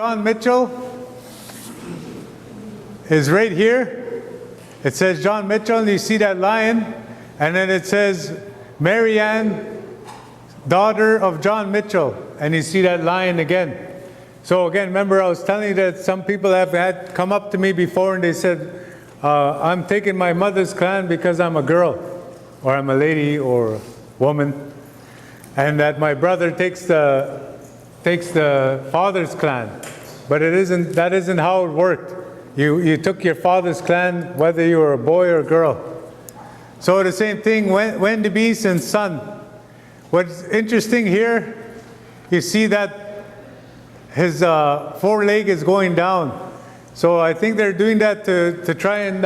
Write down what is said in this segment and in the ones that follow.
John Mitchell is right here. It says John Mitchell, and you see that lion, and then it says Mary Ann, daughter of John Mitchell, and you see that lion again. So again, remember I was telling you that some people have had come up to me before and they said, I'm taking my mother's clan because I'm a girl, or I'm a lady or a woman, and that my brother takes the father's clan. But that isn't how it worked. You took your father's clan whether you were a boy or a girl. So the same thing, Wendy Beast and son. What's interesting here, you see that his foreleg is going down. So I think they're doing that to try and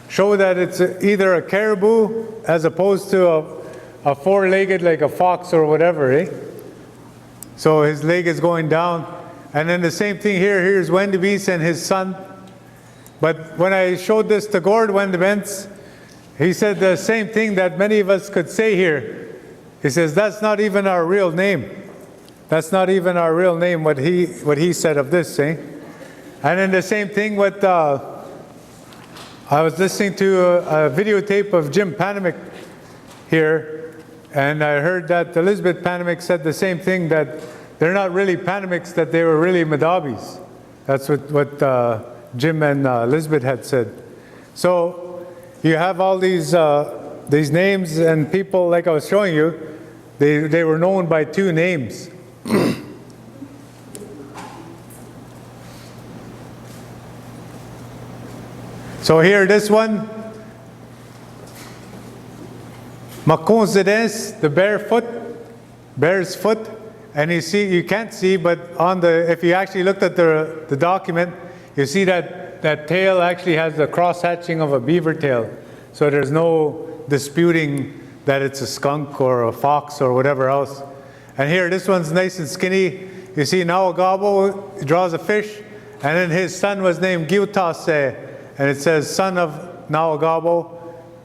show that it's either a caribou as opposed to a four-legged like a fox or whatever, eh? So his leg is going down. And then the same thing here, here's Wendy Beast and his son. But when I showed this to Gord Wendy Bentz, he said the same thing that many of us could say here. He says, that's not even our real name. That's not even our real name, what he said of this, eh? And then the same thing with, I was listening to a videotape of Jim Panamick here, and I heard that Elizabeth Panamick said the same thing, that they're not really Panamicks, that they were really Madabis. That's what Jim and Elizabeth had said. So you have all these names, and people, like I was showing you, they were known by two names. So here, this one, Makonzedes, the bear's foot, and you can't see, but if you actually looked at the document, you see that tail actually has the cross-hatching of a beaver tail. So there's no disputing that it's a skunk or a fox or whatever else. And here, this one's nice and skinny. You see Nawagabo, he draws a fish, and then his son was named Giutase, and it says son of Nawagabo.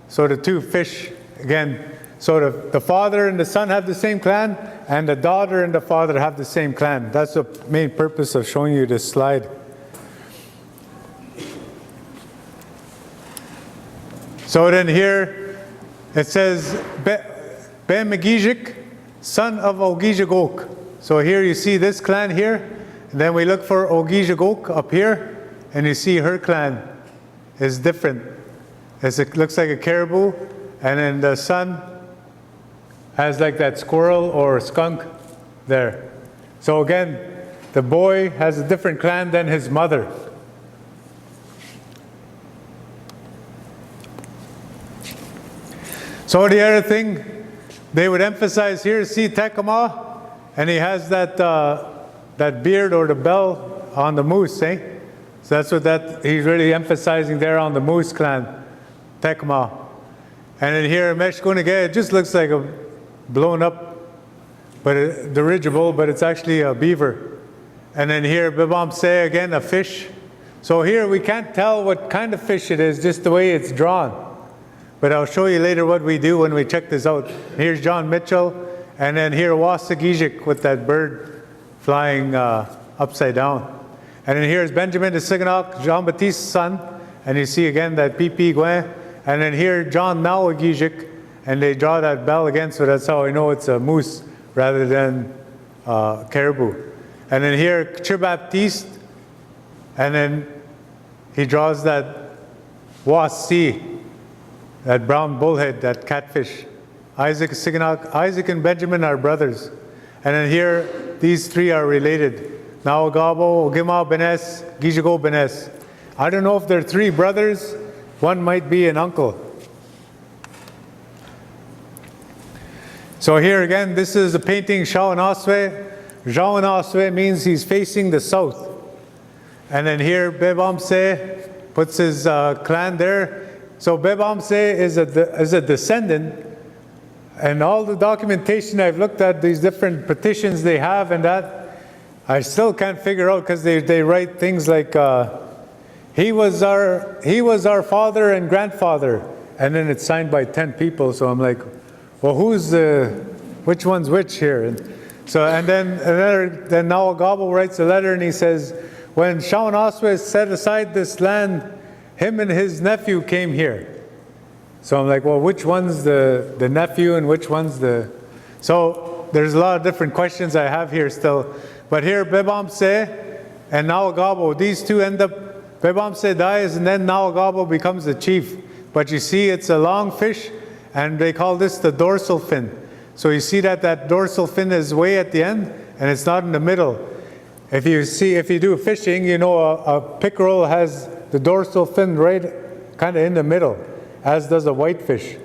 So the two fish, again, so the father and the son have the same clan, and the daughter and the father have the same clan. That's the main purpose of showing you this slide. So then here, it says Ben Megijik, son of Ogijagok. So here you see this clan here, and then we look for Ogijagok up here, and you see her clan is different. It looks like a caribou, and then the son has like that squirrel or skunk there. So again, the boy has a different clan than his mother. So the other thing they would emphasize here, see Tekama, and he has that beard or the bell on the moose, eh? So that's what he's really emphasizing there on the moose clan, Tekama. And then here, Meshkunige, it just looks like a blown up dirigible, but it's actually a beaver. And then here, Bibamse, again, a fish. So here we can't tell what kind of fish it is, just the way it's drawn. But I'll show you later what we do when we check this out. Here's John Mitchell, and then here Wasagijik with that bird flying upside down. And then here's Benjamin de Siganok, Jean-Baptiste's son, and you see again that Pipi Gwen. And then here John Nawagijik, and they draw that bell again, so that's how I know it's a moose rather than caribou. And then here Chir-Baptiste, and then he draws that Wasi, that brown bullhead, that catfish. Isaac and Benjamin are brothers. And then here, these three are related. Nawagabo, Ogima Benes, Gijago Benes. I don't know if they're three brothers. One might be an uncle. So here again, this is a painting Shawanaswe. Shawanaswe means he's facing the south. And then here, Bebamse puts his clan there. So Bebamse is a descendant, and all the documentation I've looked at, these different petitions they have and that, I still can't figure out, because they write things like, he was our father and grandfather, and then it's signed by 10 people, so I'm like, well, which one's which here? And So, and then Nawagabo writes a letter and he says, when Shawanaswa set aside this land, him and his nephew came here. So I'm like, well, which one's the nephew and which one's the... So there's a lot of different questions I have here still. But here, Bebamse and Nawagabo, these two end up, Bebamse dies and then Nawagabo becomes the chief. But you see, it's a long fish and they call this the dorsal fin. So you see that dorsal fin is way at the end and it's not in the middle. If you do fishing, you know a pickerel has the dorsal fin right kind of in the middle, as does a whitefish.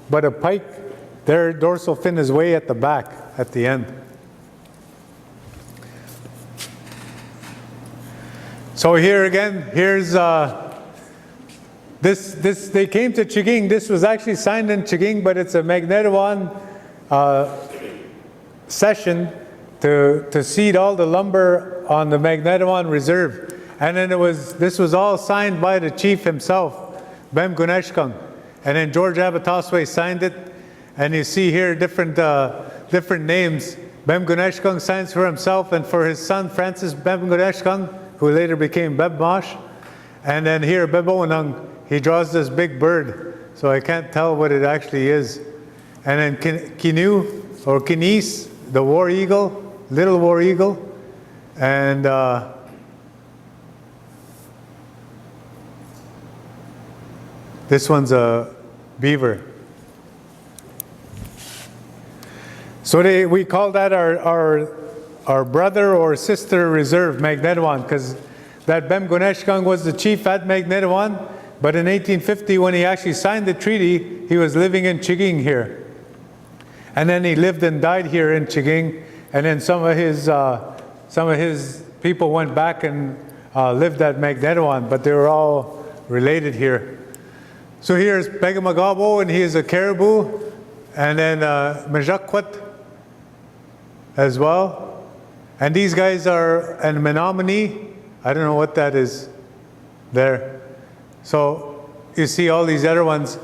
But a pike, their dorsal fin is way at the back, at the end. So here again, here's this. They came to Chiging. This was actually signed in Chiging, but it's a Magnetowan session to seed all the lumber on the Magnetowan Reserve. And then this was all signed by the chief himself, Bem Guneshkung. And then George Abataswe signed it. And you see here different names. Bem Guneshkung signs for himself and for his son, Francis Bem Guneshkung, who later became Bebmosh. And then here, Bebonung, he draws this big bird. So I can't tell what it actually is. And then Kinu, or Kinis, the war eagle, little war eagle. And this one's a beaver. So we call that our brother or sister reserve, Magnetowan, because that Bem Guneshkung was the chief at Magnetowan, but in 1850, when he actually signed the treaty, he was living in Chiging here. And then he lived and died here in Chiging, and then some of his people went back and lived at Magnetowan, but they were all related here. So here's Pegamagabo, and he is a caribou, and then Majakwat as well. And these guys are an Menominee. I don't know what that is there. So you see all these other ones.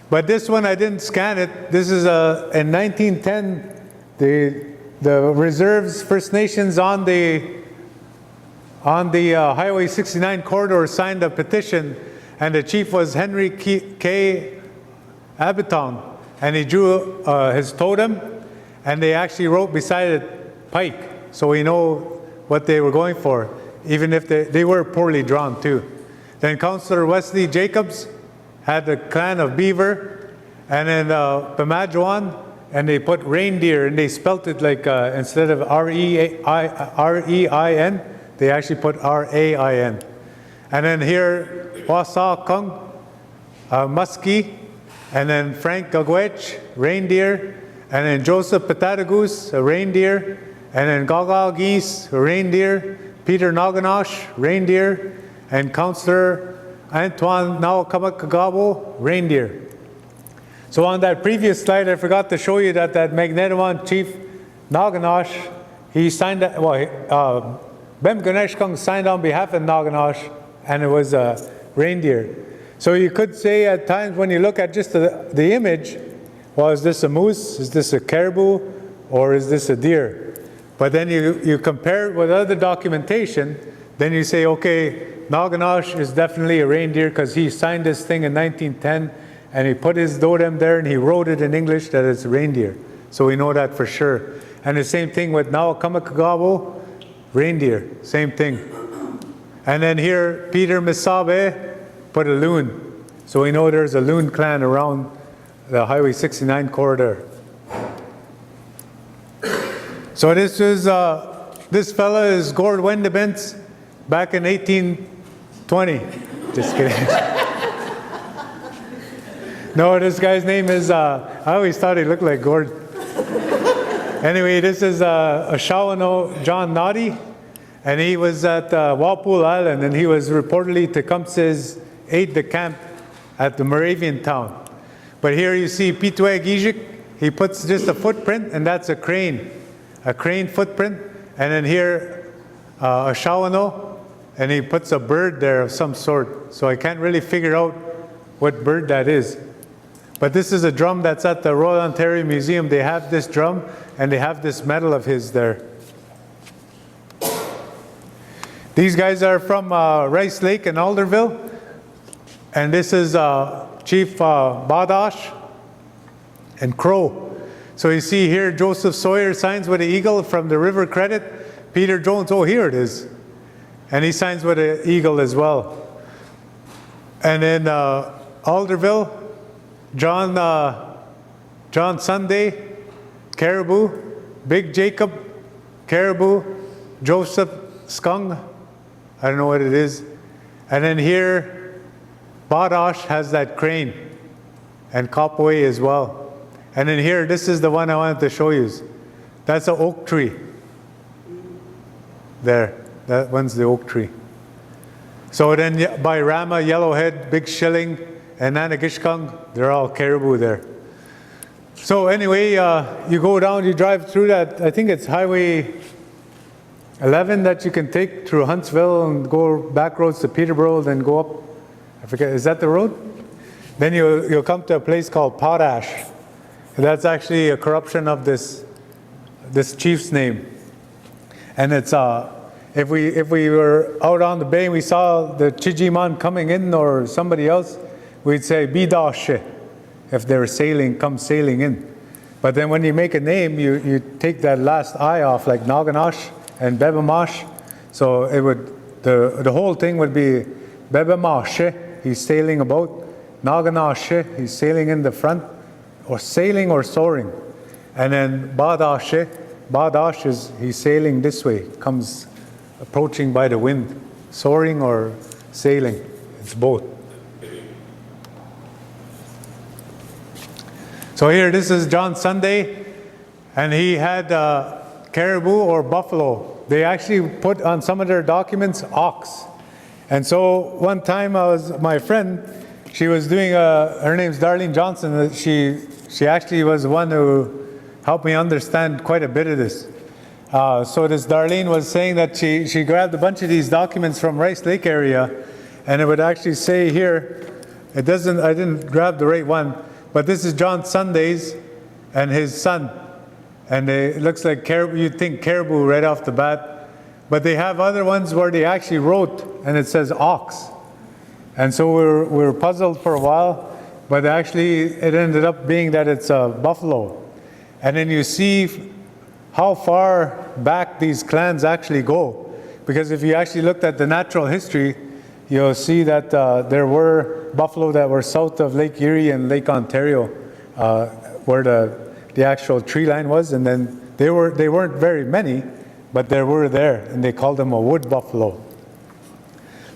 But this one, I didn't scan it. This is in 1910, the reserves, First Nations on the Highway 69 corridor signed a petition, and the chief was Henry K. Abitong, and he drew his totem, and they actually wrote beside it, Pike, so we know what they were going for, even if they were poorly drawn too. Then Councillor Wesley Jacobs had the clan of Beaver, and then Pemajuan, and they put reindeer, and they spelt it like, instead of R-E-I-N, they actually put R-A-I-N. And then here, Wasa Kung, Muskie, and then Frank Gagwech, reindeer, and then Joseph Patatagoose, a reindeer, and then Gaga Geese, a reindeer, Peter Naganosh, reindeer, and Councillor Antoine Nawakamakagabo, reindeer. So on that previous slide, I forgot to show you that Magnetowan chief, Naganosh, he signed, Bem Guneshkung signed on behalf of Naganosh, and it was a reindeer. So you could say at times when you look at just the image, well, is this a moose, is this a caribou, or is this a deer? But then you compare it with other documentation, then you say, okay, Naganosh is definitely a reindeer because he signed this thing in 1910, and he put his totem there, and he wrote it in English that it's reindeer. So we know that for sure. And the same thing with Nawakamakagabo, reindeer, same thing. And then here, Peter Misabe put a loon. So we know there's a loon clan around the Highway 69 corridor. So this fella is Gord Wendebents back in 1820. Just kidding. No, this guy's name is, I always thought he looked like Gord. Anyway, this is a Shawano John Noddy, and he was at Walpole Island, and he was reportedly Tecumseh's aide-de-camp at the Moravian town. But here you see Pitwe Gijik, he puts just a footprint, and that's a crane footprint. And then here, a Shawano, and he puts a bird there of some sort. So I can't really figure out what bird that is. But this is a drum that's at the Royal Ontario Museum. They have this drum, and they have this medal of his there. These guys are from Rice Lake in Alderville. And this is Chief Badash and Crow. So you see here, Joseph Sawyer signs with an eagle from the River Credit. Peter Jones, oh, here it is. And he signs with an eagle as well. And then Alderville, John Sunday, Caribou, Big Jacob, Caribou, Joseph Skung, I don't know what it is. And then here, Badash has that crane, and Kopaway as well. And then here, this is the one I wanted to show you. That's an oak tree. There, that one's the oak tree. So then by Rama, Yellowhead, Big Shilling, and Nanagishkung, they're all caribou there. So anyway, you go down, you drive through that, I think it's Highway 11 that you can take through Huntsville and go back roads to Peterborough, then go up, I forget, is that the road? Then you'll come to a place called Potash. And that's actually a corruption of this chief's name. And it's, if we were out on the bay and we saw the Chijiman coming in or somebody else, we'd say Bidashe, if they were come sailing in. But then when you make a name, you take that last I off, like Naganash and Bebemash. So it would, the whole thing would be Bebemashe, he's sailing a boat. Naganashe, he's sailing in the front, or sailing or soaring. And then Badashe, Badash is, he's sailing this way, comes approaching by the wind. Soaring or sailing, it's both. So here, this is John Sunday, and he had caribou or buffalo. They actually put on some of their documents ox. And so one time my friend, she was doing, her name's Darlene Johnson. She actually was the one who helped me understand quite a bit of this. So this Darlene was saying that she grabbed a bunch of these documents from Rice Lake area, and it would actually say here, I didn't grab the right one, but this is John Sunday's and his son. And it looks like caribou, you'd think caribou right off the bat. But they have other ones where they actually wrote, and it says ox. And so we were puzzled for a while, but actually it ended up being that it's a buffalo. And then you see how far back these clans actually go. Because if you actually looked at the natural history, you'll see that there were buffalo that were south of Lake Erie and Lake Ontario, where the actual tree line was, and then they weren't very many, but they were there, and they called them a wood buffalo.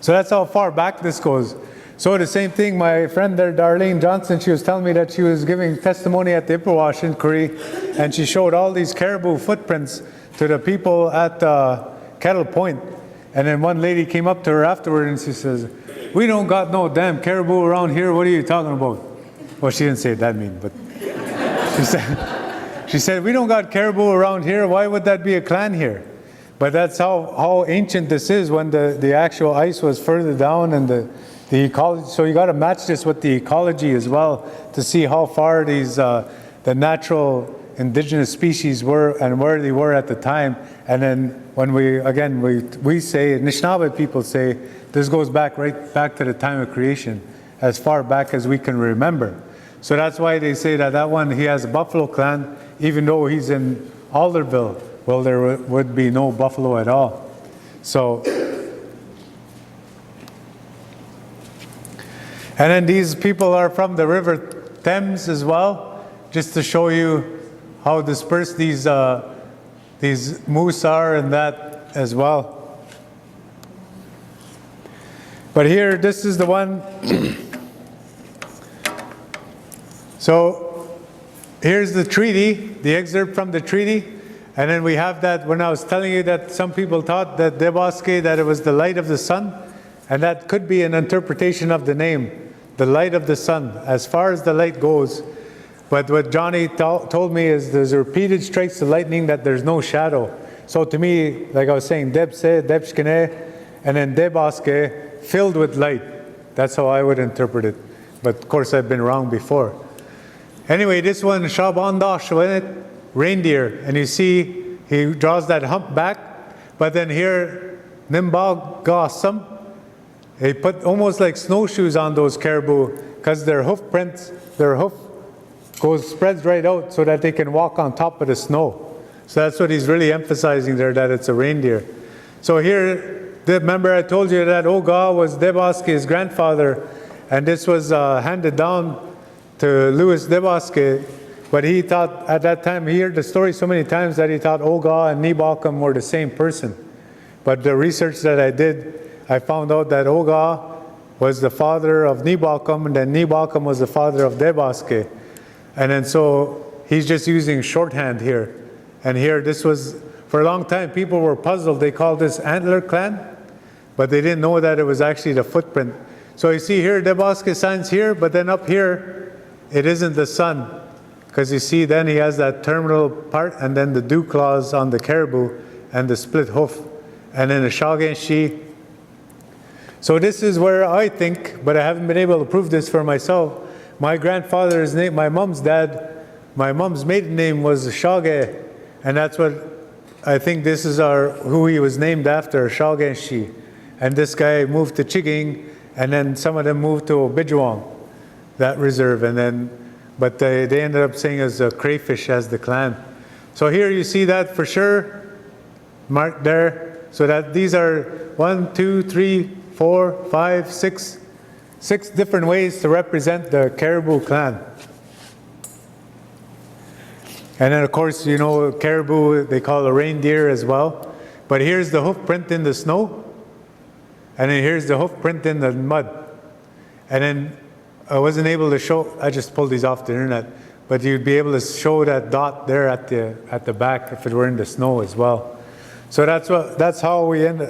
So that's how far back this goes. So the same thing, my friend there, Darlene Johnson, she was telling me that she was giving testimony at the Ipperwash inquiry, and she showed all these caribou footprints to the people at Kettle Point. And then one lady came up to her afterward and she says, "We don't got no damn caribou around here, what are you talking about?" Well, she didn't say it that mean, but she said, "We don't got caribou around here, why would that be a clan here?" But that's how ancient this is, when the actual ice was further down, and the ecology. So you got to match this with the ecology as well to see how far these the natural indigenous species were and where they were at the time. And then when we say, Anishinaabe people say, this goes right back to the time of creation, as far back as we can remember. So that's why they say that one, he has a buffalo clan, even though he's in Alderville. Well, there would be no buffalo at all. So, and then these people are from the River Thames as well, just to show you how dispersed these moose are, and that as well. But here, this is the one. So here's the treaty, the excerpt from the treaty. And then we have that, when I was telling you that some people thought that Deboske, that it was the light of the sun, and that could be an interpretation of the name, the light of the sun, as far as the light goes. But what Johnny told me is there's repeated strikes of lightning, that there's no shadow. So to me, like I was saying, Debse, Debshkene, and then Deboske, filled with light. That's how I would interpret it. But of course I've been wrong before. Anyway, this one, Shabandash, reindeer. And you see, he draws that hump back. But then here, Nimbal Gossam, he put almost like snowshoes on those caribou because their hoof spreads right out so that they can walk on top of the snow. So that's what he's really emphasizing there, that it's a reindeer. So here, remember I told you that Oga was Deboske's grandfather, and this was handed down to Louis Debosque, but he thought at that time, he heard the story so many times that he thought Oga and Nibalcom were the same person. But the research that I did, I found out that Oga was the father of Nibalcom, and then Nibalcom was the father of Debosque. And then so he's just using shorthand here. And here, this was, for a long time, people were puzzled. They called this Antler Clan, but they didn't know that it was actually the footprint. So you see here, Debosque signs here, but then up here, it isn't the sun. Because you see, then he has that terminal part, and then the dew claws on the caribou, and the split hoof, and then the Shagenshi. So this is where I think, but I haven't been able to prove this for myself. My grandfather's name, my mom's maiden name was Shage, and that's what I think this is who he was named after, Shagenshi. And this guy moved to Chiging, and then some of them moved to Obijuang, that reserve, and then, but they ended up saying as a crayfish as the clan. So here you see that for sure, marked there. So that these are 1, 2, 3, 4, 5, 6 different ways to represent the Caribou clan. And then of course, you know, caribou, they call a reindeer as well. But here's the hoof print in the snow. And then here's the hoof print in the mud. And then I wasn't able to show, I just pulled these off the internet, but you'd be able to show that dot there at the back if it were in the snow as well. So that's how we ended.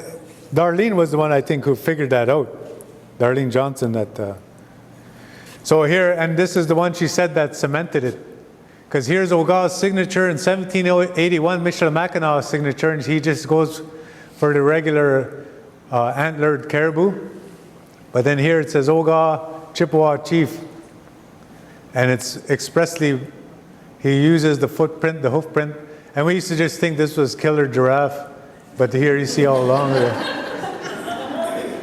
Darlene was the one, I think, who figured that out. Darlene Johnson. So here, and this is the one she said that cemented it. Because here's Oga's signature in 1781, Michilimakinaw's signature, and he just goes for the regular antlered caribou. But then here it says Oga, Chippewa Chief. And it's expressly, he uses the footprint, the hoof print. And we used to just think this was killer giraffe. But here you see all along there.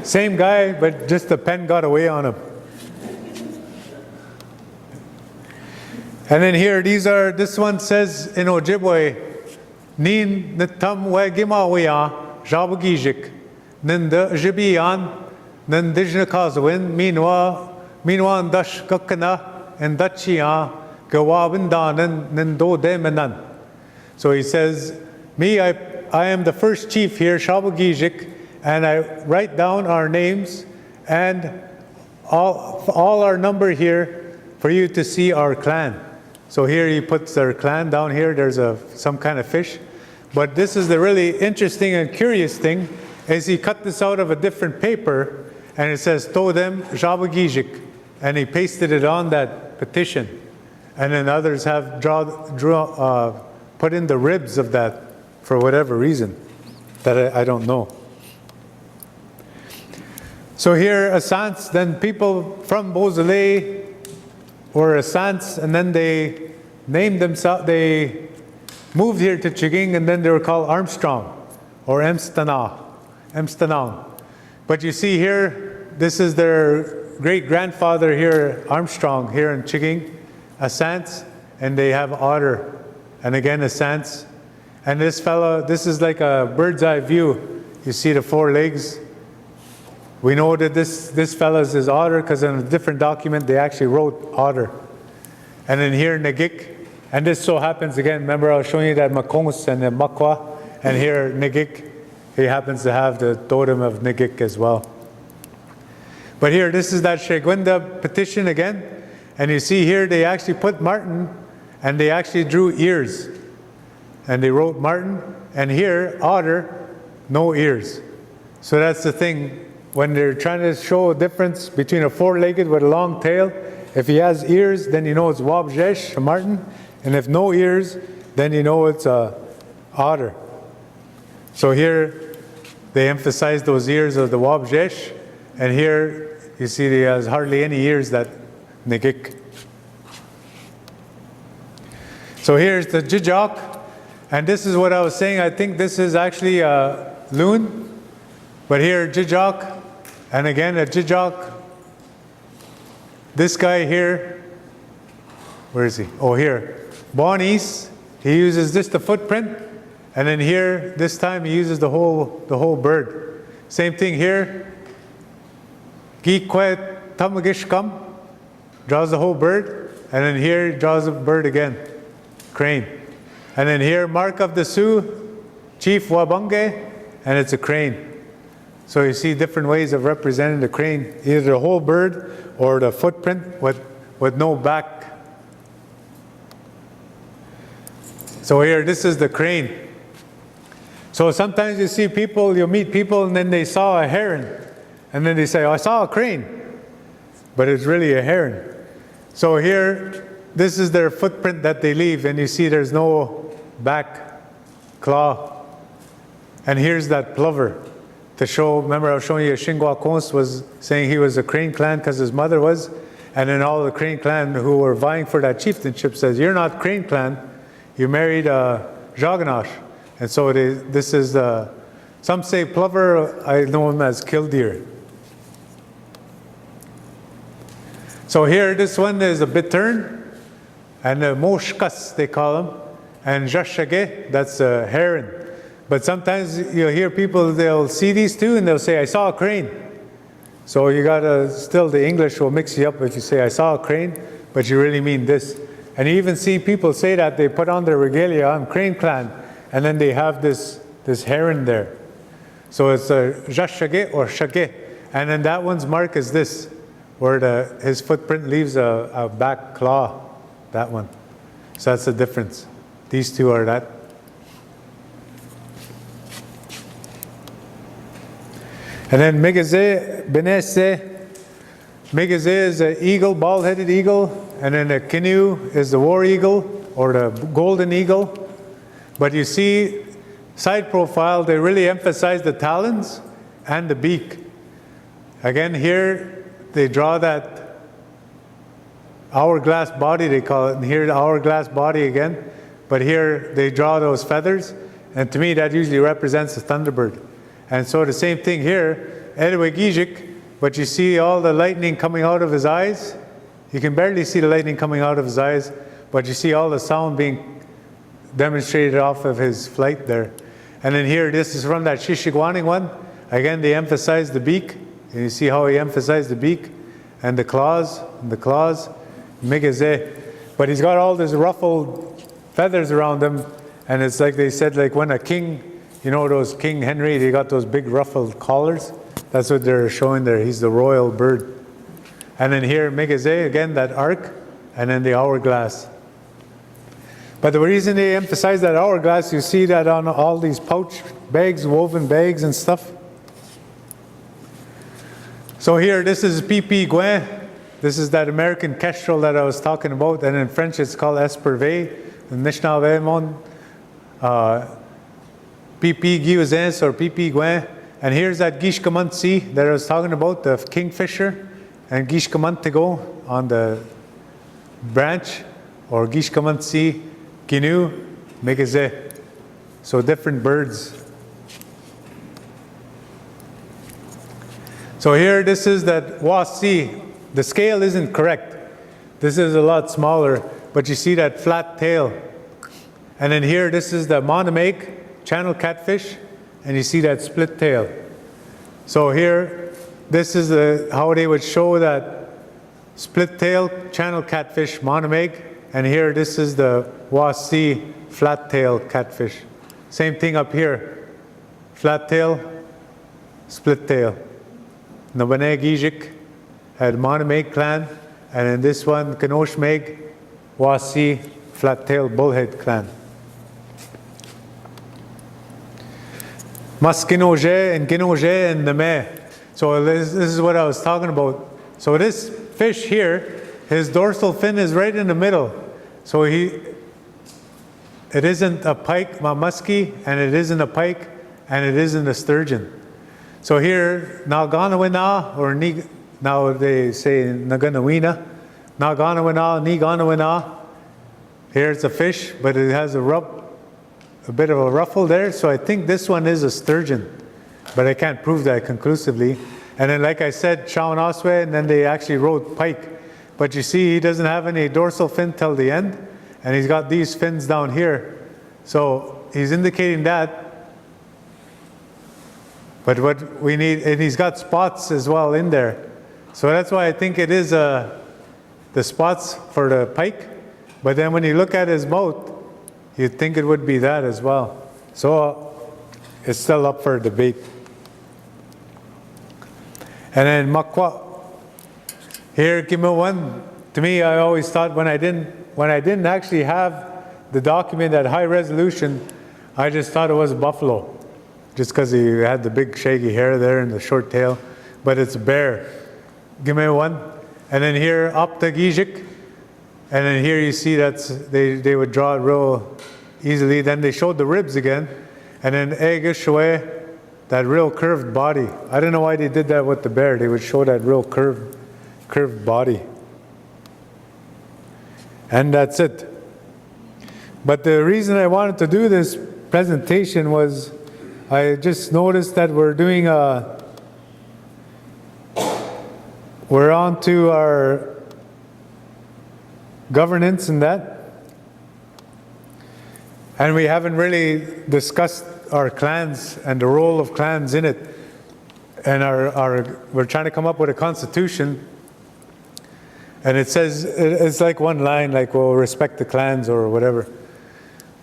Same guy, but just the pen got away on him. And then here, this one says in Ojibwe, Nin Nitam Wegimawea, Jabugijik, Ninda Jibian, Nindijnakazwin, Minwa Dash Gukana, and Dachia, Gawabindan, Nindo. So he says, me, I am the first chief here, Shabugijik, and I write down our names and all our number here for you to see our clan. So here he puts their clan down here. There's some kind of fish. But this is the really interesting and curious thing, is he cut this out of a different paper, and it says Todem Jabugijik, and he pasted it on that petition. And then others have put in the ribs of that for whatever reason that I don't know. So here, Assants, then people from Beausoleil were Assants, and then they named themselves, they moved here to Chiging, and then they were called Armstrong or Emstanang. But you see here, this is their great-grandfather here, Armstrong, here in Chiging, Assants, and they have otter, and again Assants. And this fellow, this is like a bird's eye view. You see the 4 legs. We know that this fellow's is otter because in a different document they actually wrote otter. And then here Nagik, and this so happens again, remember I was showing you that Makongos and the Makwa, and here Nagik, he happens to have the totem of Nagik as well. But here, this is that Shegwinda petition again, and you see here they actually put Martin, and they actually drew ears. And they wrote Martin, and here, otter, no ears. So that's the thing. When they're trying to show a difference between a 4-legged with a long tail, if he has ears, then you know it's Wabjesh, a martin. And if no ears, then you know it's a otter. So here, they emphasize those ears of the Wabjesh. And here, you see he has hardly any ears, that Nagik. So here's the Jijok, and this is what I was saying. I think this is actually a Loon, but here Jijok, and again a Jijok. This guy here, where is he? Oh, here. Bonnies, he uses this, the footprint, and then here, this time he uses the whole bird. Same thing here. Gikwet Tamagishkam draws the whole bird, and then here draws the bird again. Crane. And then here, Mark of the Sioux, Chief Wabange, and it's a crane. So you see different ways of representing the crane, either the whole bird or the footprint with no back. So here, this is the crane. So sometimes you see people, you meet people, and then they saw a heron. And then they say, oh, I saw a crane. But it's really a heron. So here, this is their footprint that they leave, and you see there's no back claw. And here's that plover to show, remember I was showing you Shingwa Kons was saying he was a Crane clan because his mother was, and then all the Crane clan who were vying for that chieftainship says, you're not Crane clan, you married Jaganash. And so this is, some say plover, I know him as killdeer. So here, this one is a bittern, and moshkas, they call them, and jashage, that's a heron. But sometimes you'll hear people, they'll see these two, and they'll say, I saw a crane. So you gotta, still the English will mix you up if you say, I saw a crane, but you really mean this. And you even see people say that, they put on their regalia, I'm Crane clan, and then they have this heron there. So it's a jashage or shage. And then that one's mark is this, where his footprint leaves a back claw, that one. So that's the difference. These two are that. And then Megaze, Benese. Megaze is an eagle, bald-headed eagle. And then the Kinu is the war eagle, or the golden eagle. But you see, side profile, they really emphasize the talons and the beak. Again, here, they draw that hourglass body, they call it. And here, the hourglass body again. But here, they draw those feathers. And to me, that usually represents the thunderbird. And so the same thing here, Edwegijik, but you see all the lightning coming out of his eyes. You can barely see the lightning coming out of his eyes, but you see all the sound being demonstrated off of his flight there. And then here, this is from that Shishigwaning one. Again, they emphasize the beak. And you see how he emphasized the beak and the claws, Megaze. But he's got all these ruffled feathers around him. And it's like they said, like when a king, you know those King Henry, they got those big ruffled collars. That's what they're showing there. He's the royal bird. And then here, Megaze, again, that arc, and then the hourglass. But the reason they emphasize that hourglass, you see that on all these pouch bags, woven bags and stuff. So here, this is Pipi Gouin. This is that American kestrel that I was talking about. And in French, it's called Espervé. Anishinaabemowin Pipi Guizens or Pipi Gouin. And here's that Gishkamantsi that I was talking about, the kingfisher. And Gishkamantego on the branch, or Gishkamantsi, Ginu, Megaze. So different birds. So here, this is that Wasi. The scale isn't correct. This is a lot smaller, but you see that flat tail. And then here, this is the Monomaque, channel catfish, and you see that split tail. So here, this is how they would show that split tail channel catfish, Monomaque, and here this is the Wasi flat tail catfish. Same thing up here, flat tail, split tail. Nabaneg Ijik had Monomaque clan, and in this one, Kanoshmeg, Wasi flat tail bullhead clan. Maskinoje and Ginoje and Neme. So this is what I was talking about. So this fish here, his dorsal fin is right in the middle. So it isn't a pike, a muskie, and it isn't a pike, and it isn't a sturgeon. So here, Naganawina, or now they say Naganawina, Naganawina, Niganawina, Here's a fish, but it has a bit of a ruffle there. So I think this one is a sturgeon, but I can't prove that conclusively. And then, like I said, Shawn Osway, and then they actually wrote pike. But you see, he doesn't have any dorsal fin till the end, and he's got these fins down here. So he's indicating that. But what we need, and he's got spots as well in there. So that's why I think it is the spots for the pike. But then when you look at his mouth, you'd think it would be that as well. So it's still up for debate. And then Makwa. Here, Kimilwan, to me, I always thought when I didn't actually have the document at high resolution, I just thought it was a buffalo, just because he had the big shaggy hair there and the short tail. But it's a bear. Kimilwan. And then here, Optagijik. And then here you see that they would draw it real easily. Then they showed the ribs again. And then Egishwe, that real curved body. I don't know why they did that with the bear. They would show that real curved body. And that's it. But the reason I wanted to do this presentation was I just noticed that we're on to our governance and that. And we haven't really discussed our clans and the role of clans in it. And we're trying to come up with a constitution. And it says, it's like one line, like, well, respect the clans or whatever.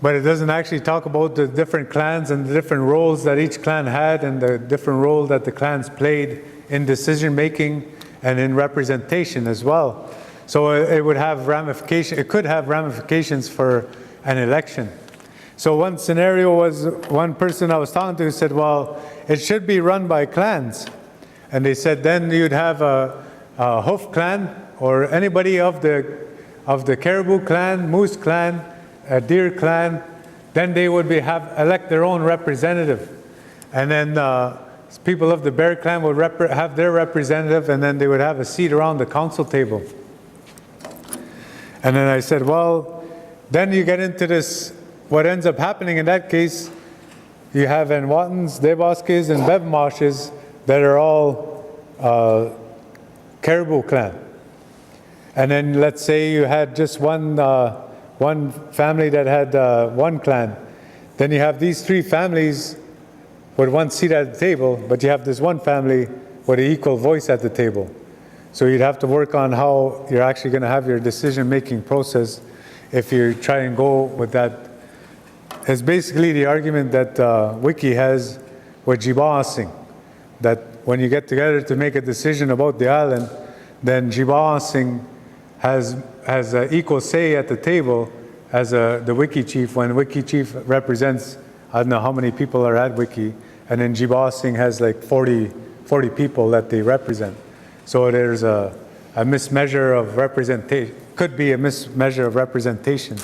But it doesn't actually talk about the different clans and the different roles that each clan had and the different role that the clans played in decision making and in representation as well. So it would have ramifications, it could have ramifications for an election. So one scenario was, one person I was talking to said, well, it should be run by clans. And they said then you'd have a hoof clan or anybody of the caribou clan, moose clan, a deer clan, then they would elect their own representative. And then people of the bear clan would have their representative, and then they would have a seat around the council table. And then I said, well, then you get into this, what ends up happening in that case, you have Nwatans, Debosques, and Bevmoshes that are all caribou clan. And then let's say you had just one family that had one clan. Then you have these three families with one seat at the table, but you have this one family with an equal voice at the table. So you'd have to work on how you're actually going to have your decision-making process if you try and go with that. It's basically the argument that Wiki has with Jibawasing, that when you get together to make a decision about the island, then Jibawasing has an equal say at the table as the Wiki chief, when Wiki chief represents, I don't know how many people are at Wiki, and then Jibawasing has like 40 people that they represent. So there's a mismeasure of representation, could be a mismeasure of representation.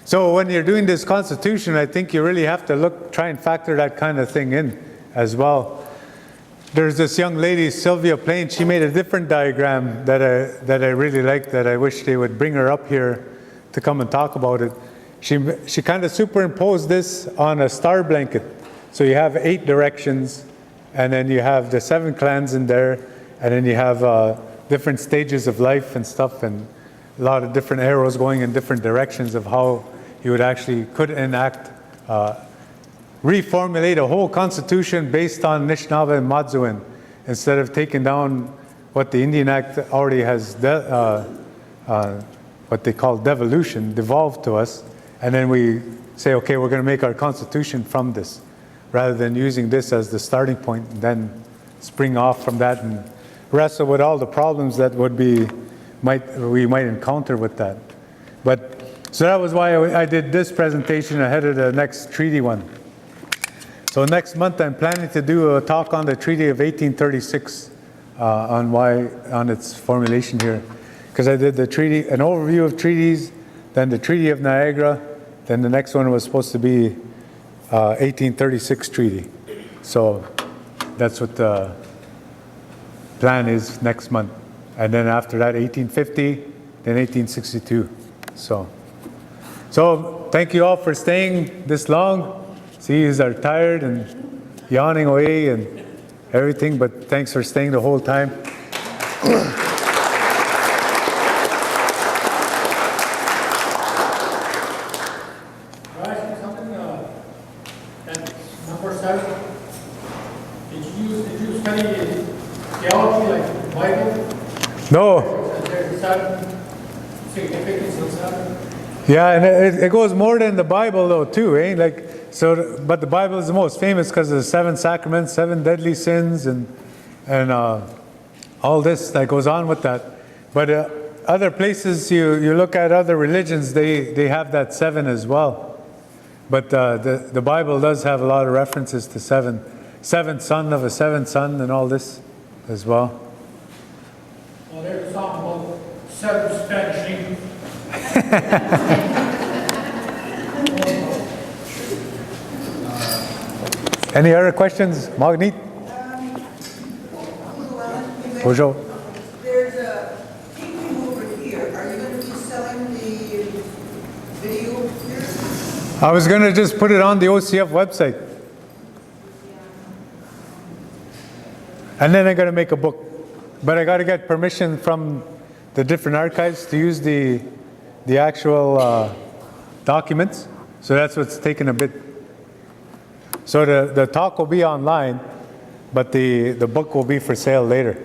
So when you're doing this constitution, I think you really have to try and factor that kind of thing in as well. There's this young lady, Sylvia Plain, she made a different diagram that I really like, that I wish they would bring her up here to come and talk about it. She kind of superimposed this on a star blanket. So you have 8 directions, and then you have the 7 clans in there, and then you have different stages of life and stuff, and a lot of different arrows going in different directions of how you could enact, reformulate a whole constitution based on Anishinaabe and Matsuin, instead of taking down what the Indian Act already has, what they call devolved to us, and then we say, okay, we're going to make our constitution from this, rather than using this as the starting point and then spring off from that and wrestle with all the problems that we might encounter with that. So that was why I did this presentation ahead of the next treaty one. So next month I'm planning to do a talk on the Treaty of 1836, on its formulation here, because I did the treaty, an overview of treaties, then the Treaty of Niagara, then the next one was supposed to be 1836 treaty. So that's what the plan is next month. And then after that, 1850, then 1862. So So thank you all for staying this long. See, you are tired and yawning away and everything, but thanks for staying the whole time. Number 7. Did you study theology like Bible? No. There's some significance of that. Yeah, and it goes more than the Bible though too, eh? But the Bible is the most famous because of the 7 sacraments, 7 deadly sins, and all this that goes on with that. But other places, you look at other religions, they have that 7 as well. But the Bible does have a lot of references to 7. 7th son of a 7th son and all this as well. Well, there's a song about 7 Spanish ink. Any other questions? Magneet? Bonjour. There's a painting over here. Are you going to be selling the video here? I was going to just put it on the OCF website. And then I'm going to make a book. But I got to get permission from the different archives to use the actual documents. So that's what's taken a bit. So the talk will be online, but the book will be for sale later.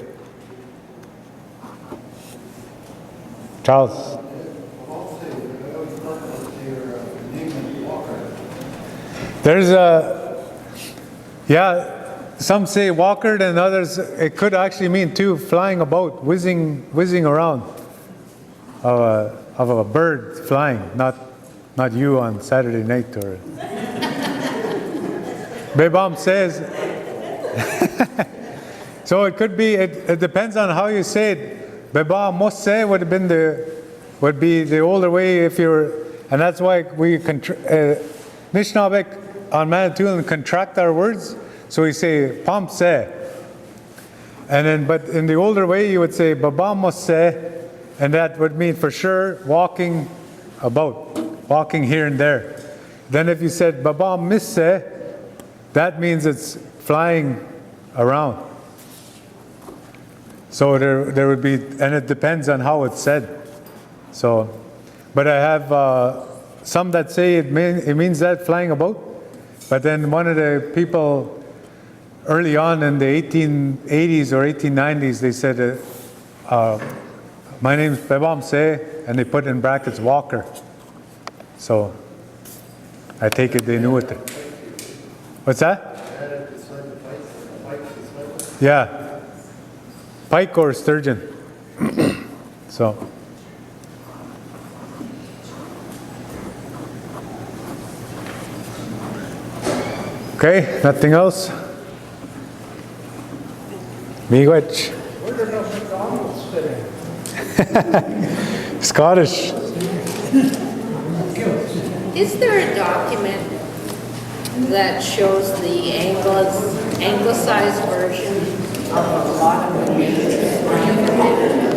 Charles. There's some say walker, and others, it could actually mean too, flying about, whizzing around, of a bird flying, not you on Saturday night. Or Bebam says, so it could be, it depends on how you say it. Beba Mose would be the older way if you're, and that's why we Anishinaabe on Manitoulin contract our words, so we say Pam Se. And then, but in the older way, you would say Baba Mose, and that would mean for sure walking about, walking here and there. Then if you said Baba Misse, that means it's flying around. So there would be, and it depends on how it's said. So, but I have some that say it means that flying about. But then one of the people early on in the 1880s or 1890s, they said, my name's Bebam Se, and they put in brackets Walker. So I take it they knew it. What's that? Yeah. Pike or sturgeon. So. Okay, nothing else? Miigwech. Where did those McDonald's fit in? Scottish. Is there a document that shows the anglicized version of a lot of the names?